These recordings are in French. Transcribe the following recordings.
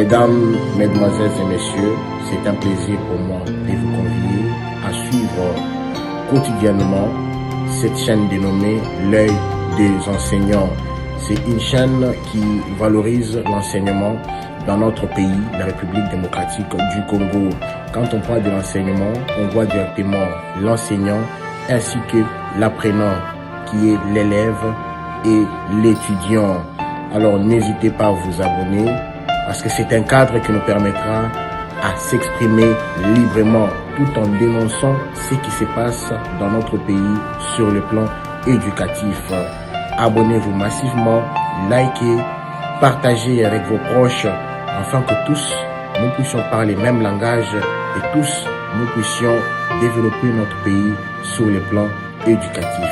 Mesdames, Mesdemoiselles et Messieurs, c'est un plaisir pour moi de vous convier à suivre quotidiennement cette chaîne dénommée L'œil des enseignants. C'est une chaîne qui valorise l'enseignement dans notre pays, la République démocratique du Congo. Quand on parle de l'enseignement, on voit directement l'enseignant ainsi que l'apprenant qui est l'élève et l'étudiant. Alors n'hésitez pas à vous abonner parce que c'est un cadre qui nous permettra à s'exprimer librement tout en dénonçant ce qui se passe dans notre pays sur le plan éducatif. Abonnez-vous massivement, likez, partagez avec vos proches afin que tous nous puissions parler le même langage et tous nous puissions développer notre pays sur le plan éducatif.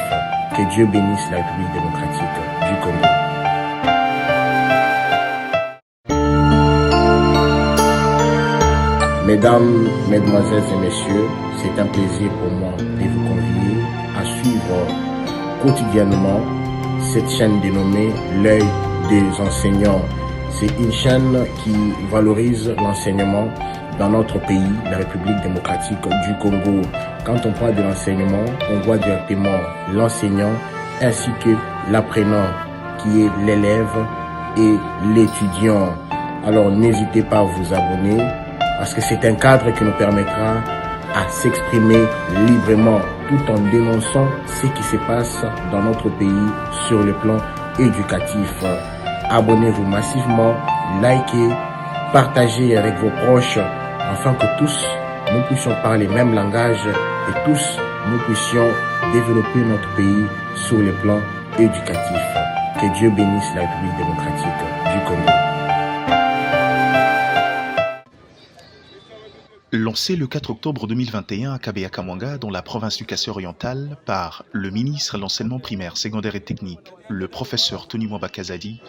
Que Dieu bénisse la République démocratique du Congo. Mesdames, Mesdemoiselles et Messieurs, c'est un plaisir pour moi de vous convier à suivre quotidiennement cette chaîne dénommée L'œil des enseignants. C'est une chaîne qui valorise l'enseignement dans notre pays, la République démocratique du Congo. Quand on parle de l'enseignement, on voit directement l'enseignant ainsi que l'apprenant qui est l'élève et l'étudiant. Alors n'hésitez pas à vous abonner parce que c'est un cadre qui nous permettra à s'exprimer librement tout en dénonçant ce qui se passe dans notre pays sur le plan éducatif. Abonnez-vous massivement, likez, partagez avec vos proches afin que tous nous puissions parler le même langage et tous nous puissions développer notre pays sur le plan éducatif. Que Dieu bénisse la République démocratique du Congo. Lancé le 4 octobre 2021 à Kabeya-Kamwanga, dans la province du Kassai-Oriental, par le ministre de l'enseignement primaire, secondaire et technique, le professeur Tony Mwamba Kazadi,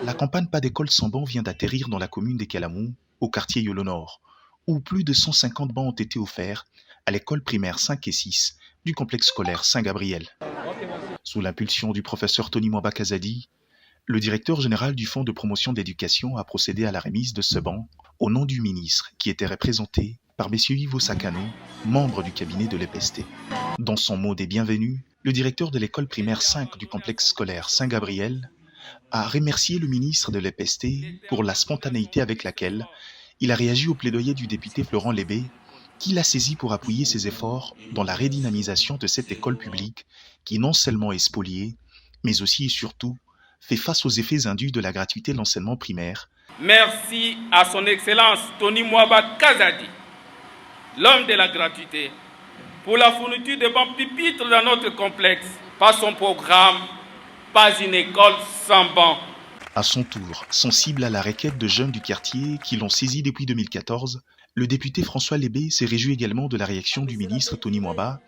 la campagne Pas d'école sans banc vient d'atterrir dans la commune des Kalamou, au quartier Yolo Nord, où plus de 150 bancs ont été offerts à l'école primaire 5 et 6 du complexe scolaire Saint-Gabriel. Sous l'impulsion du professeur Tony Mwamba Kazadi, le directeur général du Fonds de promotion d'éducation a procédé à la remise de ce banc au nom du ministre qui était représenté par M. Ivo Sakano, membre du cabinet de l'EPST. Dans son mot des bienvenus, le directeur de l'école primaire 5 du complexe scolaire Saint-Gabriel a remercié le ministre de l'EPST pour la spontanéité avec laquelle il a réagi au plaidoyer du député Florent Lébé, qui l'a saisi pour appuyer ses efforts dans la redynamisation de cette école publique qui non seulement est spoliée, mais aussi et surtout fait face aux effets indus de la gratuité de l'enseignement primaire. Merci à son Excellence Tony Mwamba Kazadi, l'homme de la gratuité, pour la fourniture de bancs pupitres dans notre complexe, par son programme Pas une école sans bancs. À son tour, sensible à la requête de jeunes du quartier qui l'ont saisi depuis 2014, le député François Lébé s'est réjoui également de la réaction du ministre Tony Mwamba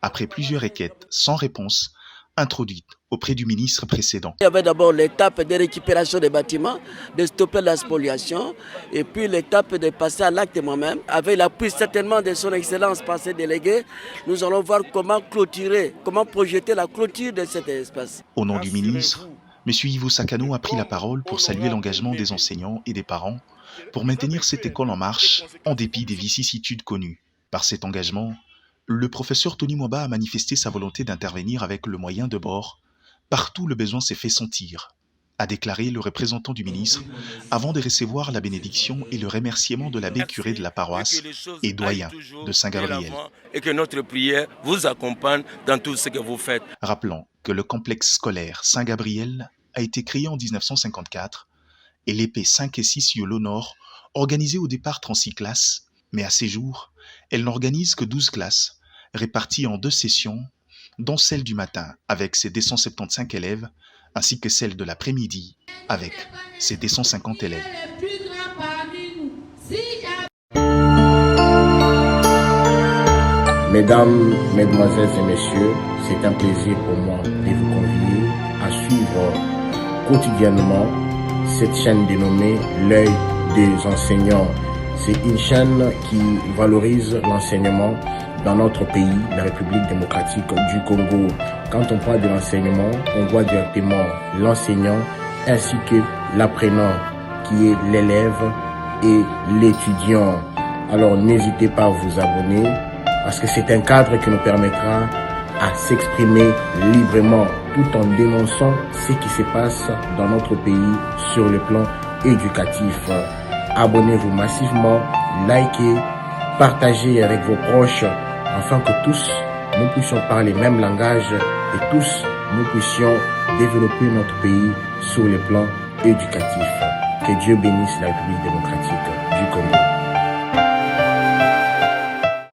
après plusieurs requêtes sans réponse introduite auprès du ministre précédent. Il y avait d'abord l'étape de récupération des bâtiments, de stopper la spoliation, et puis l'étape de passer à l'acte moi-même. Avec l'appui certainement de son Excellence passé délégué, nous allons voir comment clôturer, comment projeter la clôture de cet espace. Au nom du ministre, M. Ivo Sakano a pris la parole pour saluer l'engagement des enseignants et des parents pour maintenir cette école en marche en dépit des vicissitudes connues. Par cet engagement, le professeur Tony Mwamba a manifesté sa volonté d'intervenir avec le moyen de bord partout où le besoin s'est fait sentir, a déclaré le représentant du ministre avant de recevoir la bénédiction et le remerciement de l'abbé curé de la paroisse et doyen de Saint-Gabriel. Et que notre prière vous accompagne dans tout ce que vous faites. Rappelant que le complexe scolaire Saint-Gabriel a été créé en 1954 et l'épée 5 et 6 Yolo Nord, organisée au départ 36 classes, mais à ces jours, elle n'organise que 12 classes, réparties en 2 sessions, dont celle du matin avec ses 275 élèves, ainsi que celle de l'après-midi avec ses 250 élèves. Mesdames, Mesdemoiselles et Messieurs, c'est un plaisir pour moi de vous convier à suivre quotidiennement cette chaîne dénommée L'œil des enseignants. C'est une chaîne qui valorise l'enseignement dans notre pays, la République démocratique du Congo. Quand on parle de l'enseignement, on voit directement l'enseignant ainsi que l'apprenant qui est l'élève et l'étudiant. Alors n'hésitez pas à vous abonner parce que c'est un cadre qui nous permettra à s'exprimer librement tout en dénonçant ce qui se passe dans notre pays sur le plan éducatif. Abonnez-vous massivement, likez, partagez avec vos proches afin que tous nous puissions parler le même langage et tous nous puissions développer notre pays sur le plan éducatif. Que Dieu bénisse la République démocratique du Congo.